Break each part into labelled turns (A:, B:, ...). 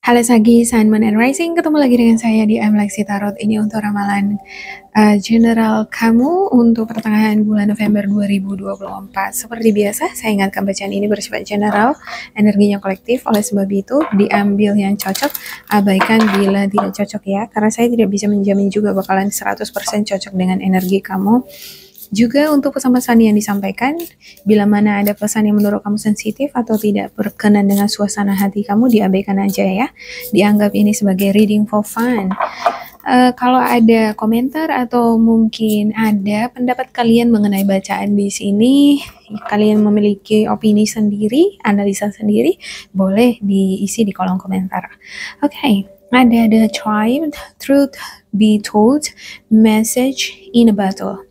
A: Halo Sagi, Sun, Moon, and Rising. Ketemu lagi dengan saya di Lexi Tarot. Ini untuk ramalan general kamu untuk pertengahan bulan November 2024. Seperti biasa, saya ingatkan bacaan ini bersifat general, energinya kolektif. Oleh sebab itu, diambil yang cocok, abaikan bila tidak cocok ya. Karena saya tidak bisa menjamin juga bakalan 100% cocok dengan energi kamu. Juga untuk pesan-pesan yang disampaikan, bila mana ada pesan yang menurut kamu sensitif atau tidak berkenan dengan suasana hati kamu, diabaikan aja ya. Dianggap ini sebagai reading for fun. Kalau ada komentar atau mungkin ada pendapat kalian mengenai bacaan di sini, kalian memiliki opini sendiri, analisa sendiri, boleh diisi di kolom komentar. Oke, ada the truth be told, message in a battle.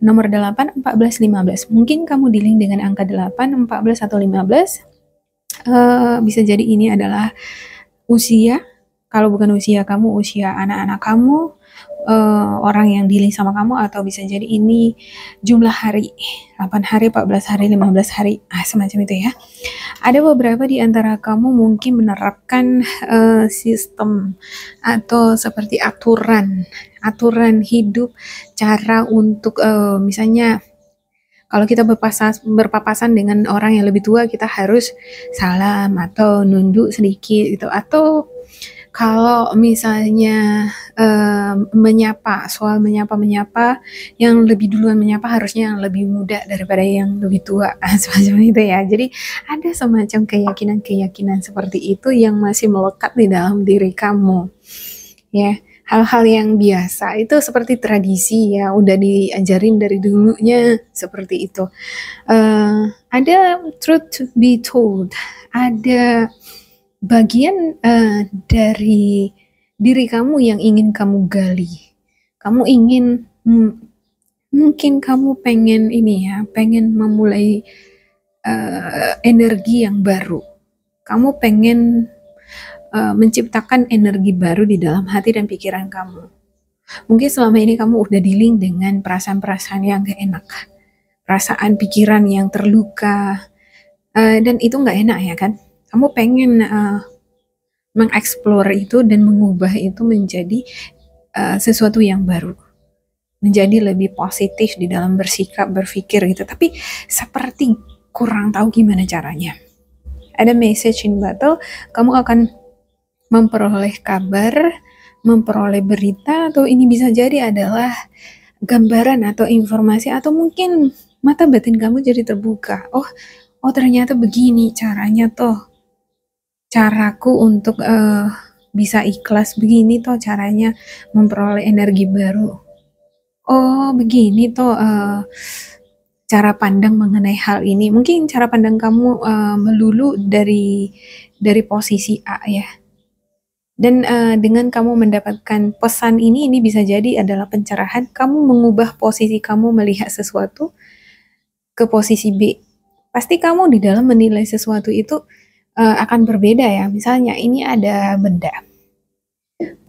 A: Nomor 8, 14, 15. Mungkin kamu dealing dengan angka 8, 14, atau 15. Bisa jadi ini adalah usia. Kalau bukan usia kamu, usia anak-anak kamu, orang yang dealing sama kamu, atau bisa jadi ini jumlah hari. 8 hari, 14 hari, 15 hari. Semacam itu ya. Ada beberapa di antara kamu mungkin menerapkan sistem atau seperti aturan hidup, cara untuk misalnya kalau kita berpapasan dengan orang yang lebih tua, kita harus salam atau nunduk sedikit gitu. Atau kalau misalnya soal menyapa, yang lebih duluan menyapa harusnya yang lebih muda daripada yang lebih tua, semacam itu ya. Jadi ada semacam keyakinan seperti itu yang masih melekat di dalam diri kamu, ya. Hal-hal yang biasa itu seperti tradisi ya, udah diajarin dari dulunya seperti itu. Ada truth to be told, ada bagian dari diri kamu yang ingin kamu gali. Kamu ingin, mungkin kamu pengen pengen memulai energi yang baru. Kamu pengen menciptakan energi baru di dalam hati dan pikiran kamu. Mungkin selama ini kamu udah dealing dengan perasaan-perasaan yang gak enak, perasaan pikiran yang terluka, dan itu gak enak ya kan. Kamu pengen mengeksplor itu dan mengubah itu menjadi sesuatu yang baru, menjadi lebih positif di dalam bersikap, berpikir gitu. Tapi seperti kurang tahu gimana caranya. Ada message in battle, kamu akan memperoleh kabar, memperoleh berita, atau ini bisa jadi adalah gambaran atau informasi, atau mungkin mata batin kamu jadi terbuka. Oh ternyata begini caranya toh, caraku untuk bisa ikhlas, begini toh caranya memperoleh energi baru. Oh begini toh cara pandang mengenai hal ini. Mungkin cara pandang kamu melulu dari posisi A ya. Dan dengan kamu mendapatkan pesan ini bisa jadi adalah pencerahan. Kamu mengubah posisi kamu melihat sesuatu ke posisi B. Pasti kamu di dalam menilai sesuatu itu akan berbeda ya. Misalnya ini ada benda.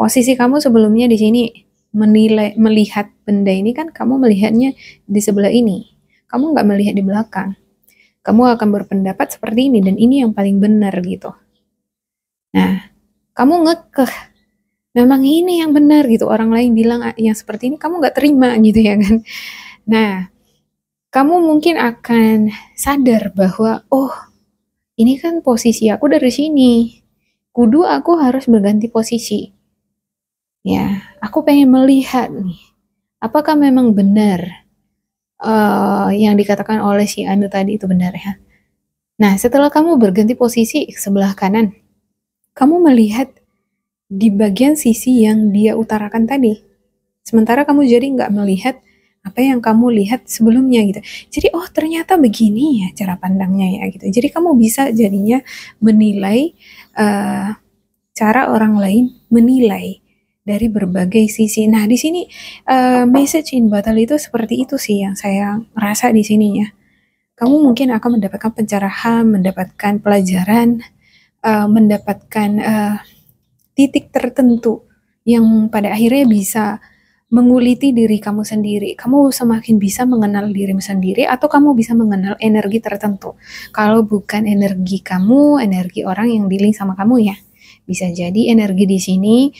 A: Posisi kamu sebelumnya di sini melihat benda ini kan, kamu melihatnya di sebelah ini. Kamu nggak melihat di belakang. Kamu akan berpendapat seperti ini, dan ini yang paling benar gitu. Nah, kamu ngekeh, memang ini yang benar gitu, orang lain bilang yang seperti ini, kamu nggak terima gitu ya kan. Nah, kamu mungkin akan sadar bahwa oh ini kan posisi aku dari sini, kudu aku harus berganti posisi ya. Aku pengen melihat nih, apakah memang benar yang dikatakan oleh si Anu tadi itu benar ya. Nah, setelah kamu berganti posisi sebelah kanan, kamu melihat di bagian sisi yang dia utarakan tadi. Sementara kamu jadi nggak melihat apa yang kamu lihat sebelumnya gitu. Jadi oh ternyata begini ya cara pandangnya ya gitu. Jadi kamu bisa jadinya menilai cara orang lain menilai dari berbagai sisi. Nah di sini message in battle itu seperti itu sih yang saya rasa di sini ya. Kamu mungkin akan mendapatkan pencerahan, mendapatkan pelajaran, mendapatkan titik tertentu yang pada akhirnya bisa menguliti diri kamu sendiri. Kamu semakin bisa mengenal dirimu sendiri, atau kamu bisa mengenal energi tertentu. Kalau bukan energi kamu, energi orang yang dealing sama kamu ya. Bisa jadi energi di sini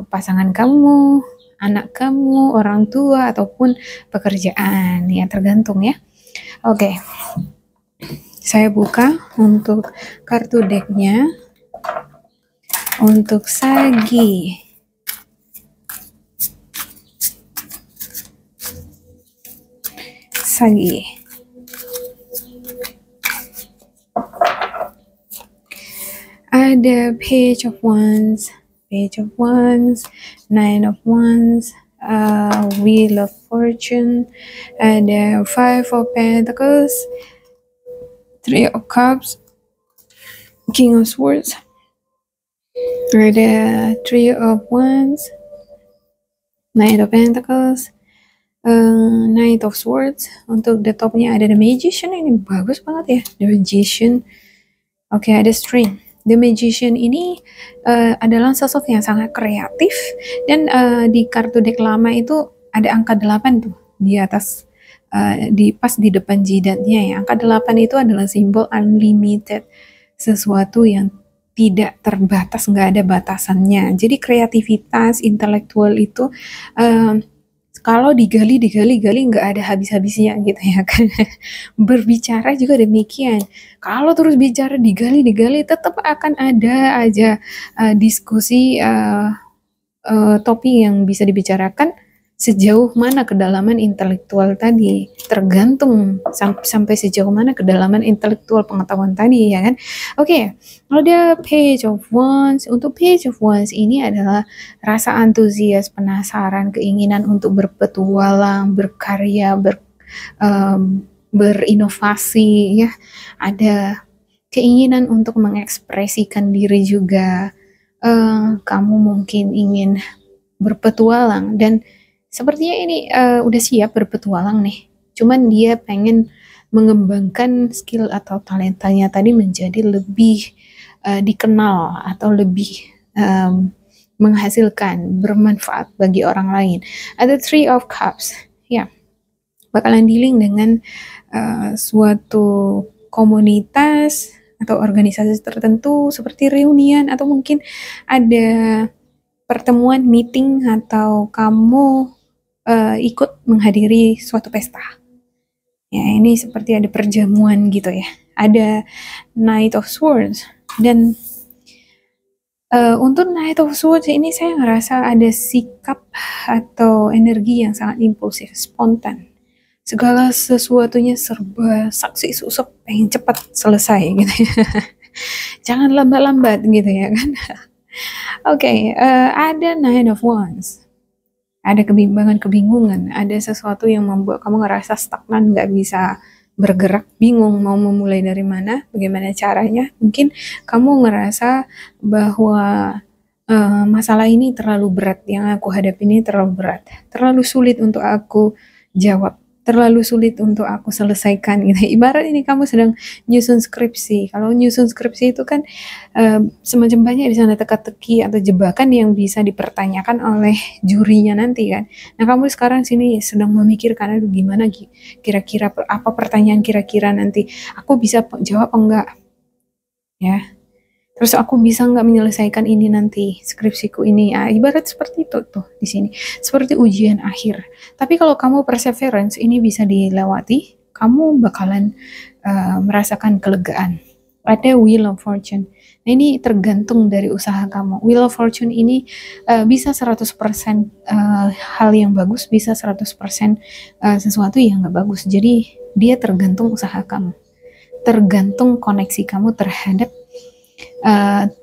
A: pasangan kamu, anak kamu, orang tua, ataupun pekerjaan, ya tergantung ya. Oke, saya buka untuk kartu decknya. Untuk Sagi, ada Page of Wands, Nine of Wands, Wheel of Fortune, ada Five of Pentacles, Three of Cups, King of Swords, ada Three of Wands, Nine of Pentacles, Knight of Swords. Untuk the topnya ada The Magician, ini bagus banget ya, The Magician. Oke, ada Strength. The Magician ini adalah sosok yang sangat kreatif, dan di kartu deck lama itu ada angka 8 tuh di atas, pas di depan jidatnya ya. Angka 8 itu adalah simbol unlimited, sesuatu yang tidak terbatas, nggak ada batasannya. Jadi kreativitas intelektual itu kalau digali nggak ada habis-habisnya gitu ya kan. Berbicara juga demikian. Kalau terus bicara digali tetap akan ada aja diskusi, topik yang bisa dibicarakan. Sejauh mana kedalaman intelektual tadi, tergantung sampai sejauh mana kedalaman intelektual pengetahuan tadi ya kan. Oke, kalau dia Page of Wands, untuk Page of Wands ini adalah rasa antusias, penasaran, keinginan untuk berpetualang, berkarya, berinovasi ya. Ada keinginan untuk mengekspresikan diri juga. Kamu mungkin ingin berpetualang, dan sepertinya ini udah siap berpetualang nih. Cuman dia pengen mengembangkan skill atau talentanya tadi menjadi lebih dikenal atau lebih menghasilkan, bermanfaat bagi orang lain. Ada Three of Cups, ya, bakalan dealing dengan suatu komunitas atau organisasi tertentu seperti reunian, atau mungkin ada pertemuan, meeting, atau kamu ikut menghadiri suatu pesta. Ya, ini seperti ada perjamuan gitu ya. Ada Knight of Swords, dan untuk Knight of Swords ini saya ngerasa ada sikap atau energi yang sangat impulsif, spontan. Segala sesuatunya serba saksi susuk, pengen cepat selesai gitu ya. Jangan lambat-lambat gitu ya kan. Oke, ada Nine of Wands. Ada kebingungan, ada sesuatu yang membuat kamu ngerasa stagnan, nggak bisa bergerak, bingung mau memulai dari mana, bagaimana caranya. Mungkin kamu ngerasa bahwa masalah ini terlalu berat, yang aku hadapi ini terlalu berat, terlalu sulit untuk aku jawab, terlalu sulit untuk aku selesaikan gitu. Ibarat ini kamu sedang nyusun skripsi. Kalau nyusun skripsi itu kan semacam banyak di sana teka-teki atau jebakan yang bisa dipertanyakan oleh jurinya nanti kan. Nah, kamu sekarang sini sedang memikirkan, aduh gimana kira-kira apa pertanyaan kira-kira nanti aku bisa jawab enggak ya. Terus aku bisa nggak menyelesaikan ini nanti, skripsiku ini. Ibarat seperti itu tuh di sini. Seperti ujian akhir. Tapi kalau kamu perseverance, ini bisa dilewati, kamu bakalan merasakan kelegaan. Ada Wheel of Fortune. Nah, ini tergantung dari usaha kamu. Wheel of Fortune ini bisa 100% hal yang bagus, bisa 100% sesuatu yang nggak bagus. Jadi dia tergantung usaha kamu. Tergantung koneksi kamu terhadap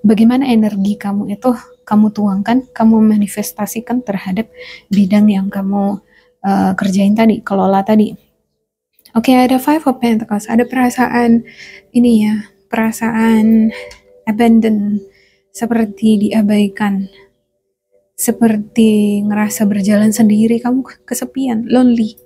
A: bagaimana energi kamu itu kamu tuangkan, kamu manifestasikan terhadap bidang yang kamu kerjain tadi, kelola tadi. Oke, ada Five of Pentacles, ada perasaan ini ya, perasaan abandon, seperti diabaikan, seperti ngerasa berjalan sendiri, kamu kesepian, lonely.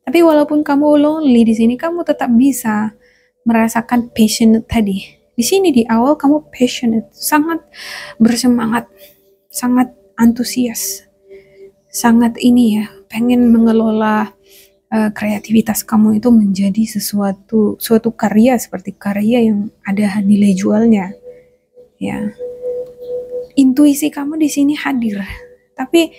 A: Tapi walaupun kamu lonely di sini, kamu tetap bisa merasakan passionate tadi. Di sini di awal kamu passionate, sangat bersemangat, sangat antusias, sangat ini ya, pengen mengelola kreativitas kamu itu menjadi suatu karya, seperti karya yang ada nilai jualnya ya. intuisi kamu di sini hadir. Tapi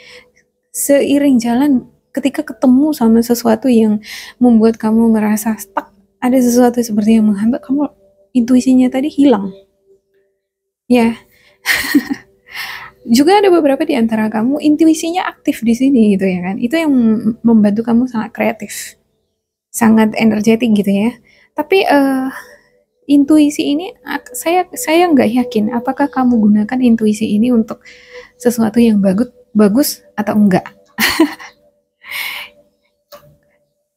A: seiring jalan, ketika ketemu sama sesuatu yang membuat kamu merasa stuck, ada sesuatu seperti yang menghambat kamu, intuisinya tadi hilang. Ya, juga ada beberapa di antara kamu intuisinya aktif di sini gitu ya kan. Itu yang membantu kamu sangat kreatif, sangat energetik gitu ya. Tapi intuisi ini saya nggak yakin apakah kamu gunakan intuisi ini untuk sesuatu yang bagus atau enggak.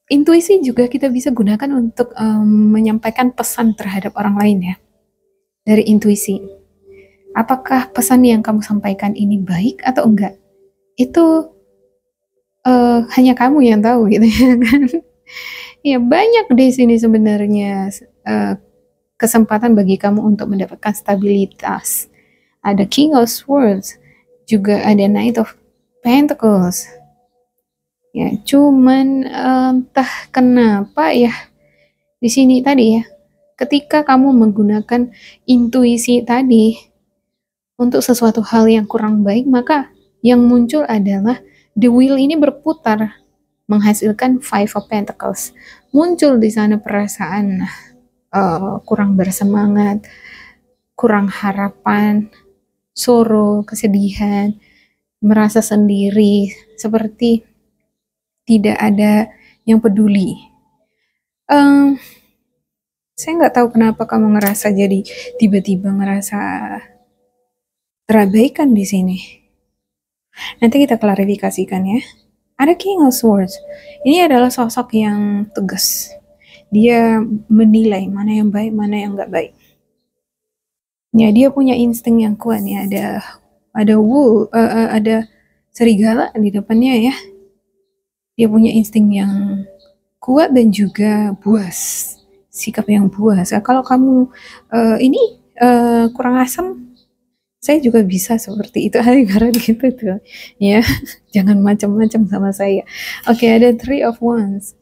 A: Intuisi juga kita bisa gunakan untuk menyampaikan pesan terhadap orang lain ya. Dari intuisi, apakah pesan yang kamu sampaikan ini baik atau enggak? Itu hanya kamu yang tahu gitu ya kan. Ya banyak di sini sebenarnya kesempatan bagi kamu untuk mendapatkan stabilitas. Ada King of Swords, juga ada Knight of Pentacles. Ya, cuman entah kenapa ya di sini tadi ya, ketika kamu menggunakan intuisi tadi untuk sesuatu hal yang kurang baik, maka yang muncul adalah the wheel ini berputar menghasilkan Five of Pentacles. Muncul di sana perasaan kurang bersemangat, kurang harapan, sorrow, kesedihan, merasa sendiri, seperti tidak ada yang peduli. Saya nggak tahu kenapa kamu ngerasa jadi tiba-tiba ngerasa terabaikan di sini. Nanti kita klarifikasikan ya. Ada King of Swords. Ini adalah sosok yang tegas. Dia menilai mana yang baik, mana yang nggak baik. Ya, dia punya insting yang kuat nih. Ada serigala di depannya ya. Dia punya insting yang kuat dan juga buas, sikap yang buas. Kalau kamu ini kurang asam, saya juga bisa seperti itu, ibarat gitu tuh ya. Jangan macam-macam sama saya. Oke, ada Three of Wands.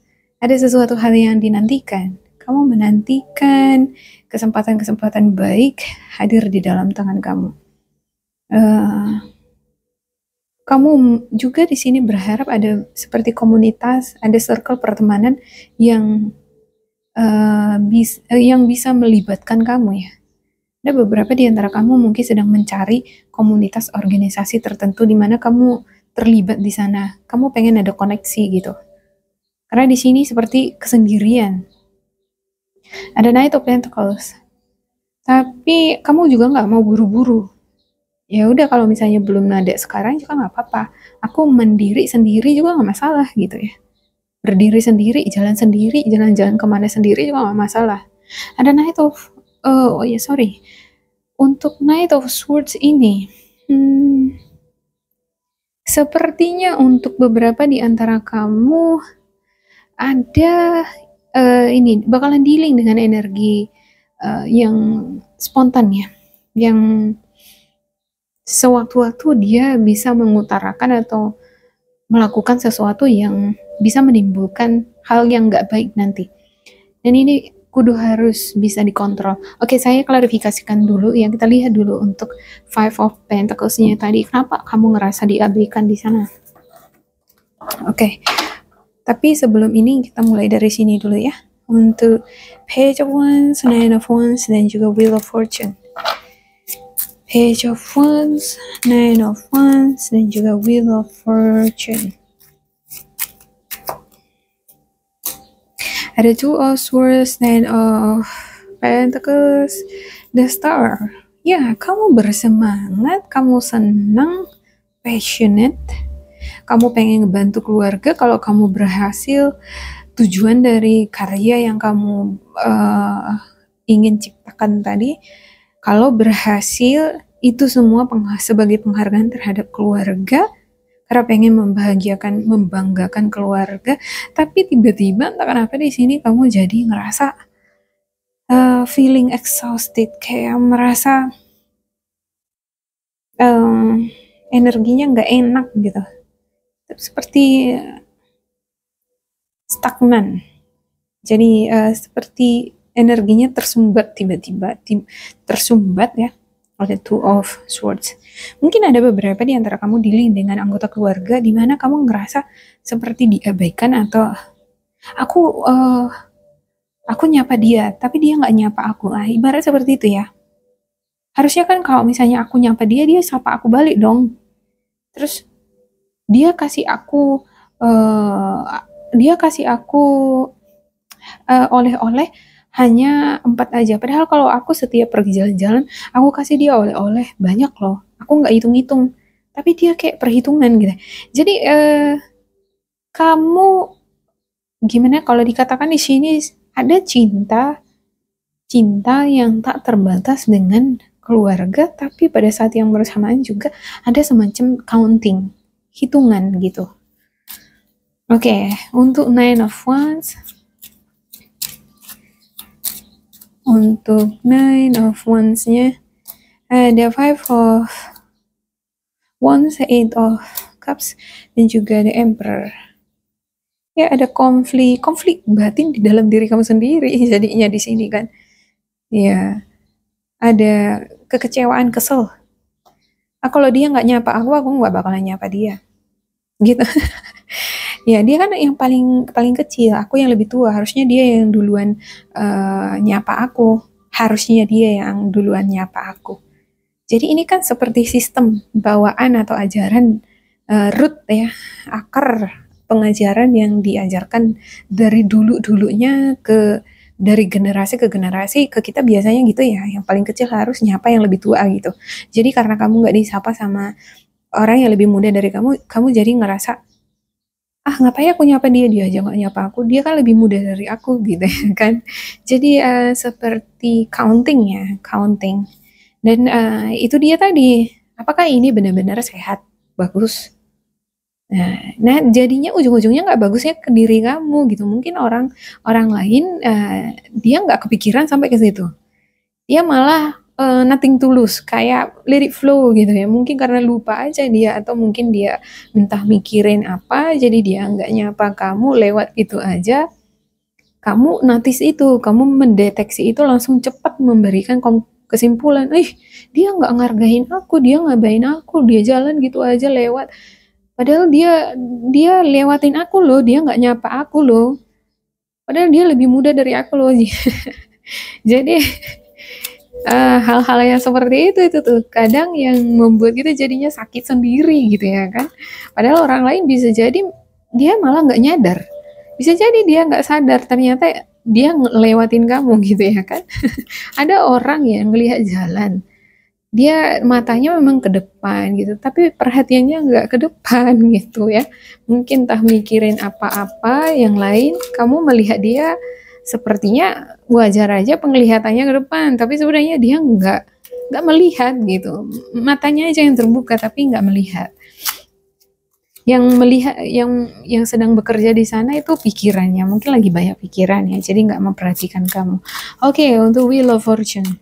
A: Ada sesuatu hal yang dinantikan. Kamu menantikan kesempatan-kesempatan baik hadir di dalam tangan kamu. Kamu juga di sini berharap ada seperti komunitas, ada circle pertemanan yang bisa melibatkan kamu ya. Ada beberapa di antara kamu mungkin sedang mencari komunitas organisasi tertentu di mana kamu terlibat di sana. Kamu pengen ada koneksi gitu. Karena di sini seperti kesendirian. Ada Knight of Pentacles. Tapi kamu juga nggak mau buru-buru. Ya udah, kalau misalnya belum ada sekarang juga nggak apa-apa. Aku mendiri sendiri juga nggak masalah gitu ya. Berdiri sendiri, jalan-jalan kemana sendiri juga nggak masalah. Ada Knight of untuk Knight of Swords ini, sepertinya untuk beberapa di antara kamu ada ini bakalan dealing dengan energi yang spontan ya, yang sewaktu-waktu dia bisa mengutarakan atau melakukan sesuatu yang bisa menimbulkan hal yang nggak baik nanti. Dan ini kudu harus bisa dikontrol. Oke, saya klarifikasikan dulu ya. Kita lihat dulu untuk Five of Pentacles-nya tadi. Kenapa kamu ngerasa diabaikan di sana? Oke. Tapi sebelum ini kita mulai dari sini dulu ya. Untuk Page of Wands, Nine of Wands, dan juga Wheel of Fortune. Page of Wands, Nine of Wands, dan juga Wheel of Fortune. Ada Two of Swords, Nine of Pentacles, The Star. Ya, kamu bersemangat, kamu senang, passionate, kamu pengen ngebantu keluarga. Kalau kamu berhasil, tujuan dari karya yang kamu ingin ciptakan tadi, kalau berhasil, itu semua sebagai penghargaan terhadap keluarga, karena pengen membanggakan keluarga. Tapi tiba-tiba entah kenapa di sini kamu jadi ngerasa feeling exhausted, kayak merasa energinya nggak enak gitu, seperti stagnan. Jadi seperti energinya tersumbat tiba-tiba, tersumbat ya. oleh Two of Swords. Mungkin ada beberapa di antara kamu dealing dengan anggota keluarga di mana kamu ngerasa seperti diabaikan atau aku nyapa dia, tapi dia nggak nyapa aku. Ibarat seperti itu ya. Harusnya kan kalau misalnya aku nyapa dia, dia sapa aku balik dong. Terus dia kasih aku eh, oleh-oleh hanya 4 aja. Padahal kalau aku setiap pergi jalan-jalan, aku kasih dia oleh-oleh banyak loh. Aku nggak hitung-hitung. Tapi dia kayak perhitungan gitu. Jadi kamu gimana kalau dikatakan di sini ada cinta yang tak terbatas dengan keluarga, tapi pada saat yang bersamaan juga ada semacam counting, hitungan gitu. Oke, untuk Nine of Wands. Untuk Nine of Wands-nya ada Five of Wands, Eight of Cups, dan juga The Emperor. Ya, ada konflik batin di dalam diri kamu sendiri jadinya di sini kan. Ya, ada kekecewaan, kesel. Kalau dia nggak nyapa aku nggak bakalan nyapa dia. Gitu. Ya, dia kan yang paling kecil, aku yang lebih tua. Harusnya dia yang duluan nyapa aku. Harusnya dia yang duluan nyapa aku. Jadi ini kan seperti sistem bawaan atau ajaran root ya, akar pengajaran yang diajarkan dari dulunya dari generasi ke generasi ke kita biasanya gitu ya, yang paling kecil harus nyapa yang lebih tua gitu. Jadi karena kamu nggak disapa sama orang yang lebih muda dari kamu jadi ngerasa ngapain aku nyapa dia aja nggak nyapa aku, dia kan lebih muda dari aku gitu kan. Jadi seperti counting. Dan itu dia tadi, apakah ini benar-benar sehat, bagus? Nah jadinya ujung-ujungnya nggak bagusnya ke diri kamu gitu. Mungkin orang lain dia nggak kepikiran sampai ke situ. Dia malah nothing tulus, kayak let it flow gitu ya. Mungkin karena lupa aja dia, atau mungkin dia entah mikirin apa, jadi dia nggak nyapa kamu lewat itu aja. Kamu notice itu, kamu mendeteksi itu, langsung cepat memberikan kesimpulan, dia nggak ngargain aku, dia ngabain aku, dia jalan gitu aja lewat. Padahal dia lewatin aku loh, dia nggak nyapa aku loh. Padahal dia lebih muda dari aku loh. Jadi hal-hal yang seperti itu tuh kadang yang membuat kita jadinya sakit sendiri gitu ya kan. Padahal orang lain bisa jadi dia malah nggak nyadar. Bisa jadi dia nggak sadar ternyata dia ngelewatin kamu gitu ya kan. Ada orang yang ngelihat jalan, dia matanya memang ke depan gitu, tapi perhatiannya nggak ke depan gitu ya. Mungkin entah mikirin apa-apa yang lain, kamu melihat dia sepertinya wajar aja penglihatannya ke depan, tapi sebenarnya dia nggak melihat gitu. Matanya aja yang terbuka tapi nggak melihat. Yang melihat, yang sedang bekerja di sana itu pikirannya, mungkin lagi banyak pikiran ya, jadi nggak memperhatikan kamu. Oke, untuk Wheel of Fortune.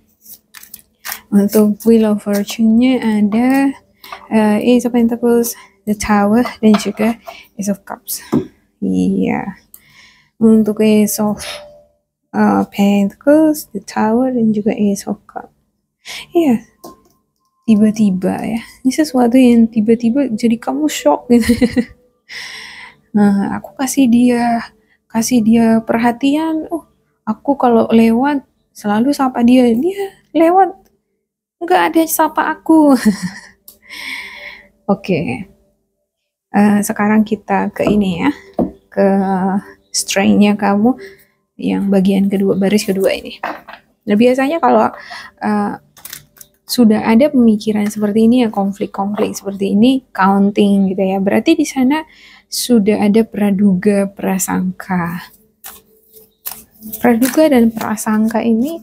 A: Untuk Wheel of Fortune-nya ada Ace of Pentacles, The Tower, dan juga Ace of Cups. Iya. Untuk Ace of Pentacles, The Tower, dan juga Ace of Cups. Iya. Tiba-tiba ya. Ini sesuatu yang tiba-tiba jadi kamu shock gitu. Nah, aku kasih dia perhatian. Aku kalau lewat selalu sapa dia. Dia lewat nggak ada sapa aku. Oke. Sekarang kita ke ini ya, ke strength-nya kamu yang bagian kedua, baris kedua ini. Nah biasanya kalau sudah ada pemikiran seperti ini ya, konflik seperti ini, counting gitu ya, berarti di sana sudah ada praduga prasangka. Praduga dan prasangka ini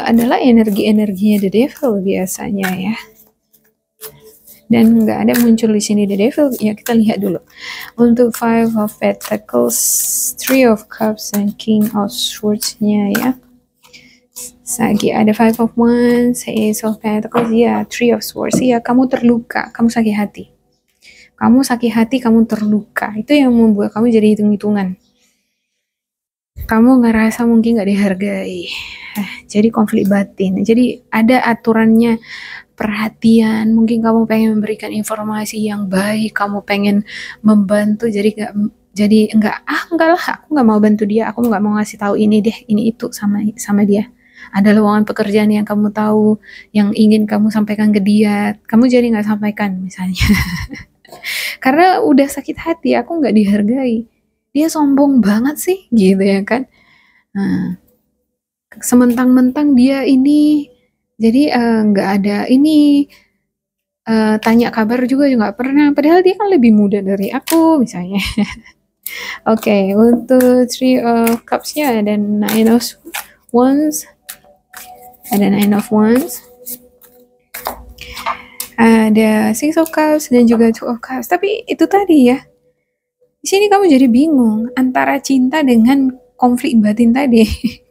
A: adalah energi-energinya the devil biasanya ya. Dan nggak ada muncul di sini the devil ya. Kita lihat dulu untuk Five of Pentacles, Three of Cups, dan King of Swords-nya ya. Lagi ada Five of Wands, Ace of Pentacles ya, Three of Swords ya. Kamu terluka, kamu sakit hati, kamu terluka. Itu yang membuat kamu jadi hitung-hitungan. Kamu ngerasa mungkin nggak dihargai. Jadi konflik batin. Jadi ada aturannya, perhatian. Mungkin kamu pengen memberikan informasi yang baik, kamu pengen membantu. Enggak lah, aku nggak mau bantu dia, aku nggak mau ngasih tahu ini deh, ini itu sama sama dia. Ada lowongan pekerjaan yang kamu tahu, yang ingin kamu sampaikan ke dia, kamu jadi nggak sampaikan misalnya. Karena udah sakit hati, aku nggak dihargai. Dia sombong banget sih, gitu ya kan. Nah, sementang-mentang dia ini, jadi nggak ada ini, tanya kabar juga nggak pernah, padahal dia kan lebih muda dari aku misalnya. Oke, untuk Three of Cups-nya ada Nine of Wands, ada Six of Cups dan juga Two of Cups. Tapi itu tadi ya, di sini kamu jadi bingung antara cinta dengan konflik batin tadi.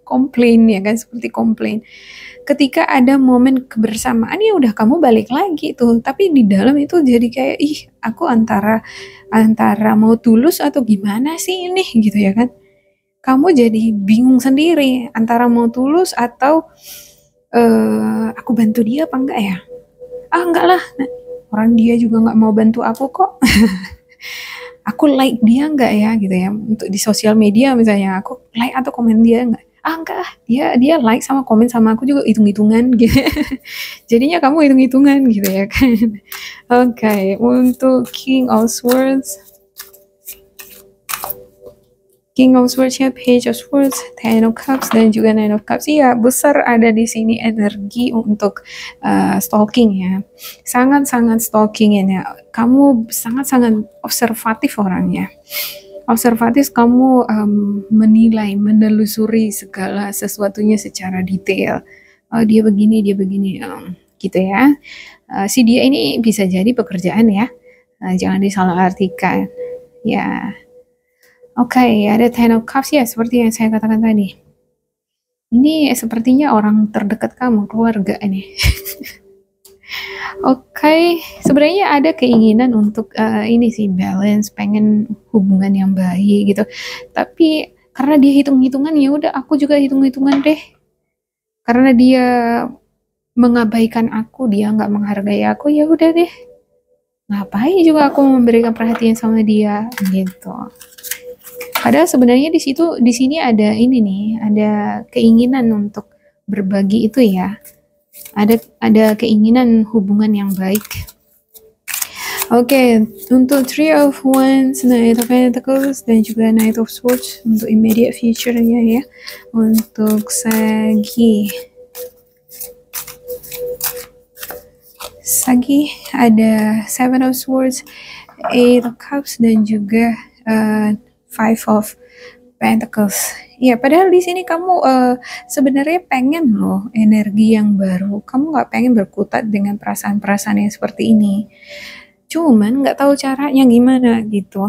A: Komplain ya kan, seperti komplain. Ketika ada momen kebersamaan ya udah kamu balik lagi tuh, tapi di dalam itu jadi kayak aku antara antara mau tulus atau gimana sih ini gitu ya kan. Kamu jadi bingung sendiri antara mau tulus atau aku bantu dia apa enggak ya? Enggak lah, orang dia juga nggak mau bantu aku kok. Aku like dia enggak ya gitu ya, untuk di sosial media misalnya aku like atau komen dia enggak, enggak ah, dia like sama komen sama aku juga hitung-hitungan gitu. Jadinya kamu hitung-hitungan gitu ya kan. Oke, untuk King of Swords-nya Page of Swords, Ten of Cups dan juga Nine of Cups. Iya, besar ada di sini energi untuk stalking ya. Sangat-sangat stalking ya. Kamu sangat-sangat observatif orangnya. Observatif, kamu menilai, menelusuri segala sesuatunya secara detail. Dia begini, gitu ya. Si dia ini bisa jadi pekerjaan ya. Jangan disalahartikan. Ya. Oke, ada Ten of Cups ya, seperti yang saya katakan tadi. Ini sepertinya orang terdekat kamu, keluarga ini. Oke, sebenarnya ada keinginan untuk ini sih, balance, pengen hubungan yang baik gitu. Tapi karena dia hitung-hitungan, ya udah aku juga hitung-hitungan deh. Karena dia mengabaikan aku, dia nggak menghargai aku, ya udah deh. Ngapain juga aku memberikan perhatian sama dia gitu. Padahal sebenarnya di sini ada ini nih, ada keinginan untuk berbagi itu ya. Ada keinginan hubungan yang baik. Oke, untuk Three of Wands, Knight of Pentacles dan juga Knight of Swords untuk immediate future-nya ya. Untuk Sagi ada Seven of Swords, Eight of Cups dan juga Five of Pentacles. Ya, padahal di sini kamu sebenarnya pengen loh energi yang baru. Kamu nggak pengen berkutat dengan perasaan-perasaan yang seperti ini. Cuman nggak tahu caranya gimana gitu.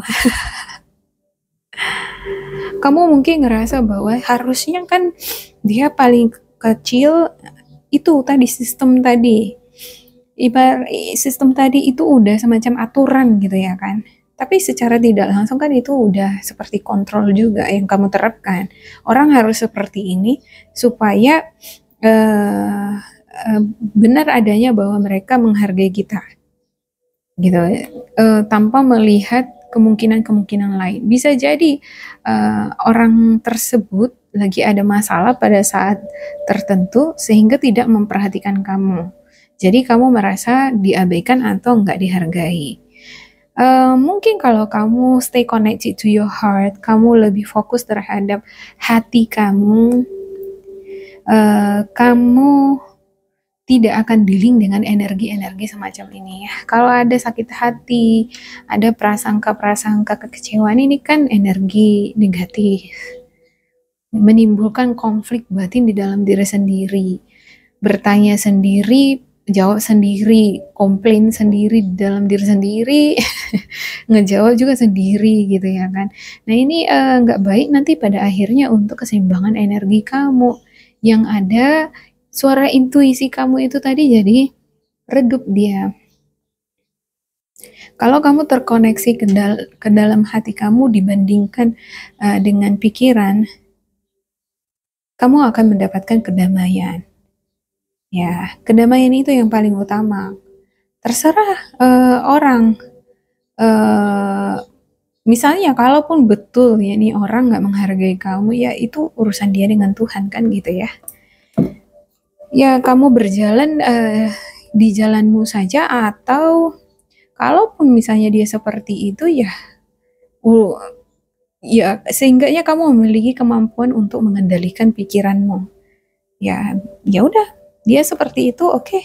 A: Kamu mungkin ngerasa bahwa harusnya kan dia paling kecil itu tadi sistem tadi. Ibarat sistem tadi itu udah semacam aturan gitu ya kan. Tapi secara tidak langsung kan itu udah seperti kontrol juga yang kamu terapkan. Orang harus seperti ini supaya benar adanya bahwa mereka menghargai kita, gitu. Tanpa melihat kemungkinan-kemungkinan lain. Bisa jadi orang tersebut lagi ada masalah pada saat tertentu sehingga tidak memperhatikan kamu. Jadi kamu merasa diabaikan atau nggak dihargai. Mungkin kalau kamu stay connected to your heart, kamu lebih fokus terhadap hati kamu, kamu tidak akan dealing dengan energi-energi semacam ini ya. Kalau ada sakit hati, ada prasangka-prasangka kekecewaan, ini kan energi negatif. Menimbulkan konflik batin di dalam diri sendiri. Bertanya sendiri, jawab sendiri, komplain sendiri di dalam diri sendiri, ngejawab juga sendiri gitu ya kan. Nah ini nggak baik nanti pada akhirnya untuk keseimbangan energi kamu. Yang ada suara intuisi kamu itu tadi jadi redup dia. Kalau kamu terkoneksi ke dalam hati kamu dibandingkan dengan pikiran, kamu akan mendapatkan kedamaian. Ya, kedamaian itu yang paling utama. Terserah orang. Misalnya kalaupun betul ya nih orang nggak menghargai kamu, ya itu urusan dia dengan Tuhan kan gitu ya. Ya kamu berjalan di jalanmu saja, atau kalaupun misalnya dia seperti itu ya, ya seenggaknya kamu memiliki kemampuan untuk mengendalikan pikiranmu. Ya, ya udah, dia seperti itu, oke.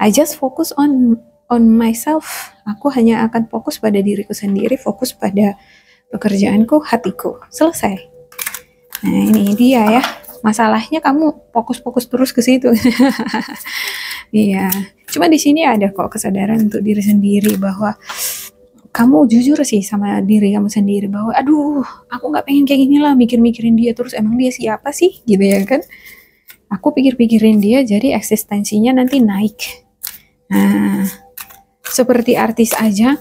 A: I just focus on myself. Aku hanya akan fokus pada diriku sendiri, fokus pada pekerjaanku, hatiku. Selesai. Nah, ini dia ya. Masalahnya kamu fokus-fokus terus ke situ. Iya. Cuma di sini ada kok kesadaran untuk diri sendiri bahwa kamu jujur sih sama diri kamu sendiri bahwa aduh, aku nggak pengen kayak gini lah, mikir-mikirin dia terus, emang dia siapa sih gitu ya kan. Aku pikir-pikirin dia jadi eksistensinya nanti naik. Nah, seperti artis aja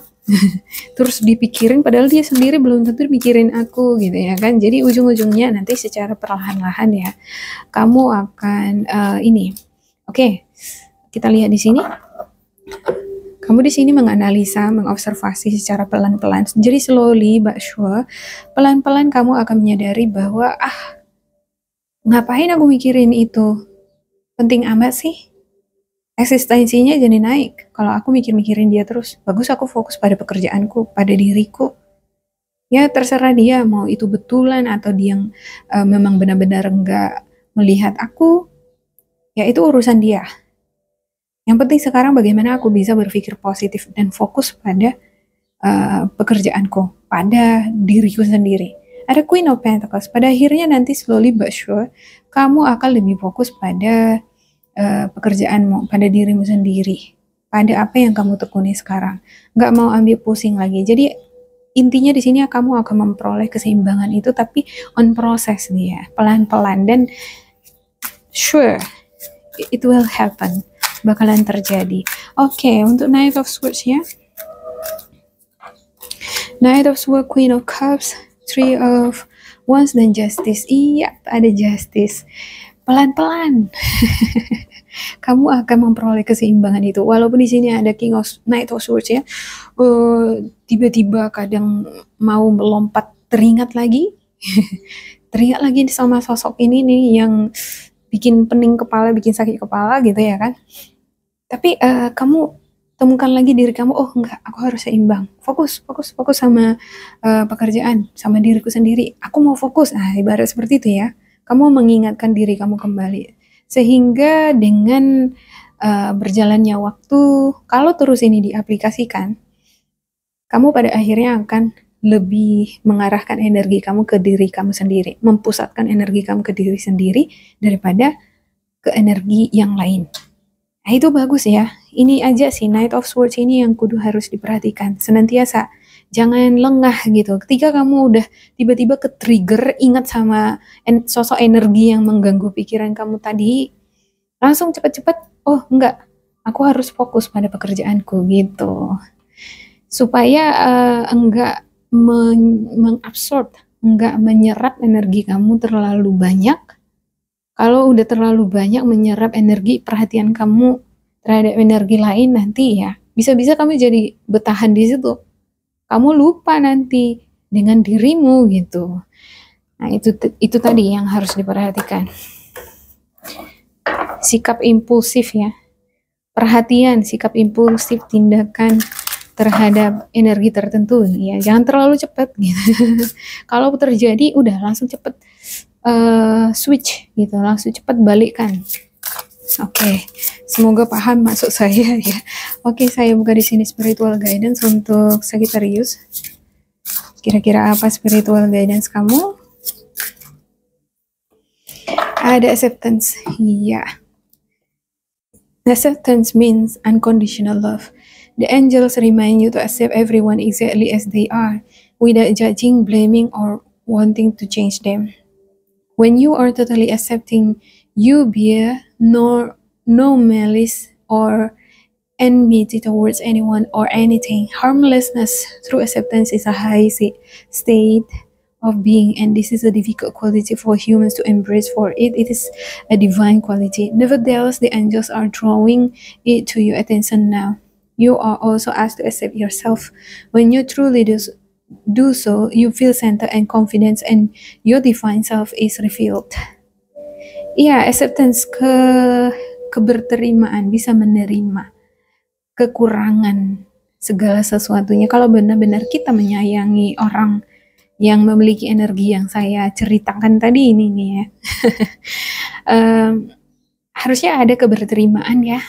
A: terus dipikirin padahal dia sendiri belum tentu mikirin aku gitu ya kan. Jadi ujung-ujungnya nanti secara perlahan-lahan ya kamu akan ini. Oke, kita lihat di sini. Kamu di sini menganalisa, mengobservasi secara pelan-pelan. Jadi slowly but sure, pelan-pelan kamu akan menyadari bahwa ngapain aku mikirin itu? Penting amat sih. Eksistensinya jadi naik kalau aku mikir-mikirin dia terus. Bagus aku fokus pada pekerjaanku, pada diriku. Ya terserah dia mau itu betulan atau dia yang memang benar-benar enggak melihat aku. Ya itu urusan dia. Yang penting sekarang bagaimana aku bisa berpikir positif dan fokus pada pekerjaanku, pada diriku sendiri. Ada Queen of Pentacles. Pada akhirnya nanti slowly but sure, kamu akan lebih fokus pada pekerjaanmu, pada dirimu sendiri, pada apa yang kamu tekuni sekarang. Nggak mau ambil pusing lagi. Jadi intinya di sini kamu akan memperoleh keseimbangan itu, tapi on process dia, pelan-pelan, dan sure it will happen, bakalan terjadi. Oke, untuk Knight of Swords ya. Knight of Swords, Queen of Cups, Three of Wands, dan Justice. Iya, ada Justice. Pelan-pelan kamu akan memperoleh keseimbangan itu. Walaupun di sini ada King of Knight of Swords ya, tiba-tiba kadang mau melompat, teringat lagi teringat lagi sama sosok ini nih yang bikin pening kepala, bikin sakit kepala gitu ya kan. Tapi kamu temukan lagi diri kamu, oh enggak, aku harus seimbang, fokus sama pekerjaan, sama diriku sendiri, aku mau fokus. Nah ibarat seperti itu ya, kamu mengingatkan diri kamu kembali, sehingga dengan berjalannya waktu, kalau terus ini diaplikasikan, kamu pada akhirnya akan lebih mengarahkan energi kamu ke diri kamu sendiri, mempusatkan energi kamu ke diri sendiri daripada ke energi yang lain. Nah itu bagus ya. Ini aja sih Knight of Swords ini yang kudu harus diperhatikan senantiasa. Jangan lengah gitu. Ketika kamu udah tiba-tiba ke-trigger, ingat sama sosok energi yang mengganggu pikiran kamu tadi, langsung cepat-cepat, oh enggak, aku harus fokus pada pekerjaanku gitu. Supaya enggak mengabsorb, enggak menyerap energi kamu terlalu banyak. Kalau udah terlalu banyak menyerap energi, perhatian kamu terhadap energi lain, nanti ya bisa-bisa kamu jadi bertahan di situ. Kamu lupa nanti dengan dirimu gitu. Nah itu tadi yang harus diperhatikan. Sikap impulsif ya. Perhatian, sikap impulsif, tindakan terhadap energi tertentu ya. Jangan terlalu cepat gitu. Kalau terjadi udah langsung cepat switch gitu, langsung cepat balikkan. Oke, semoga paham maksud saya ya. Oke, saya buka di sini spiritual guidance untuk Sagittarius. Kira-kira apa spiritual guidance kamu? Ada acceptance, ya. Acceptance means unconditional love. The angels remind you to accept everyone exactly as they are, without judging, blaming, or wanting to change them. When you are totally accepting, you bear no malice or enmity towards anyone or anything. Harmlessness through acceptance is a high state of being, and this is a difficult quality for humans to embrace, for it is a divine quality. Nevertheless, the angels are drawing it to your attention now. You are also asked to accept yourself. When you truly do so, you feel centered and confidence, and your divine self is revealed. Iya, acceptance, keberterimaan, bisa menerima kekurangan segala sesuatunya. Kalau benar-benar kita menyayangi orang yang memiliki energi yang saya ceritakan tadi ini nih ya, harusnya ada keberterimaan ya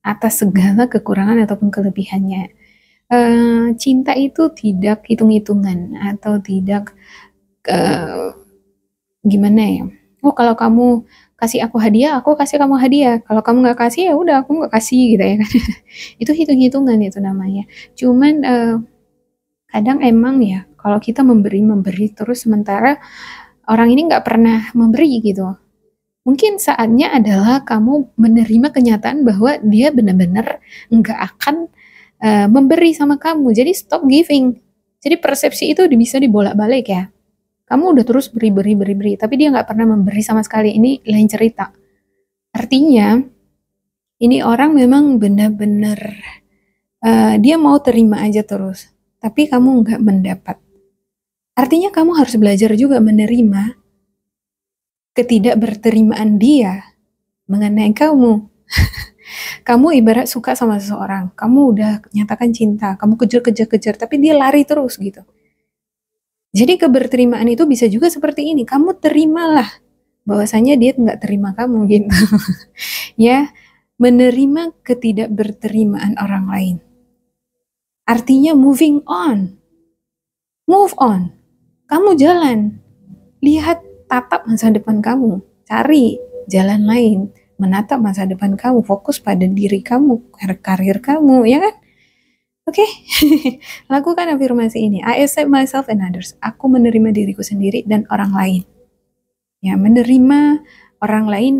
A: atas segala kekurangan ataupun kelebihannya. Cinta itu tidak hitung-hitungan atau tidak gimana ya? Oh, kalau kamu kasih aku hadiah, aku kasih kamu hadiah. Kalau kamu nggak kasih, ya udah aku nggak kasih gitu ya kan. Itu hitung-hitungan itu namanya. Cuman kadang emang ya, kalau kita memberi terus sementara orang ini nggak pernah memberi gitu. Mungkin saatnya adalah kamu menerima kenyataan bahwa dia benar-benar nggak akan memberi sama kamu. Jadi stop giving. Jadi persepsi itu bisa dibolak-balik ya. Kamu udah terus beri, tapi dia nggak pernah memberi sama sekali. Ini lain cerita. Artinya, ini orang memang benar-benar dia mau terima aja terus, tapi kamu nggak mendapat. Artinya kamu harus belajar juga menerima ketidakberterimaan dia mengenai kamu. Kamu ibarat suka sama seseorang, kamu udah nyatakan cinta, kamu kejar, tapi dia lari terus gitu. Jadi keberterimaan itu bisa juga seperti ini, kamu terimalah bahwasanya dia nggak terima kamu gitu. Ya, menerima ketidakberterimaan orang lain. Artinya moving on. Move on. Kamu jalan. Lihat, tatap masa depan kamu. Cari jalan lain. Menatap masa depan kamu. Fokus pada diri kamu, karir kamu, ya kan? Oke, lakukan afirmasi ini. I accept myself and others. Aku menerima diriku sendiri dan orang lain. Ya, menerima orang lain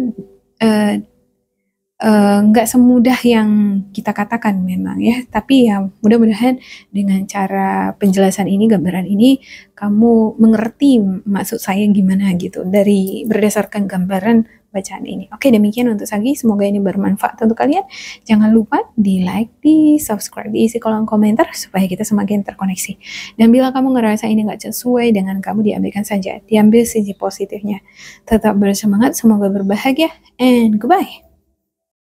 A: nggak semudah yang kita katakan memang ya. Tapi ya mudah-mudahan dengan cara penjelasan ini, gambaran ini, kamu mengerti maksud saya gimana gitu dari berdasarkan gambaran bacaan ini. Oke, demikian untuk Sagi. Semoga ini bermanfaat untuk kalian. Jangan lupa di like, di subscribe, diisi kolom komentar supaya kita semakin terkoneksi. Dan bila kamu ngerasa ini nggak sesuai dengan kamu, diambilkan saja. Diambil sisi positifnya. Tetap bersemangat, semoga berbahagia, and goodbye.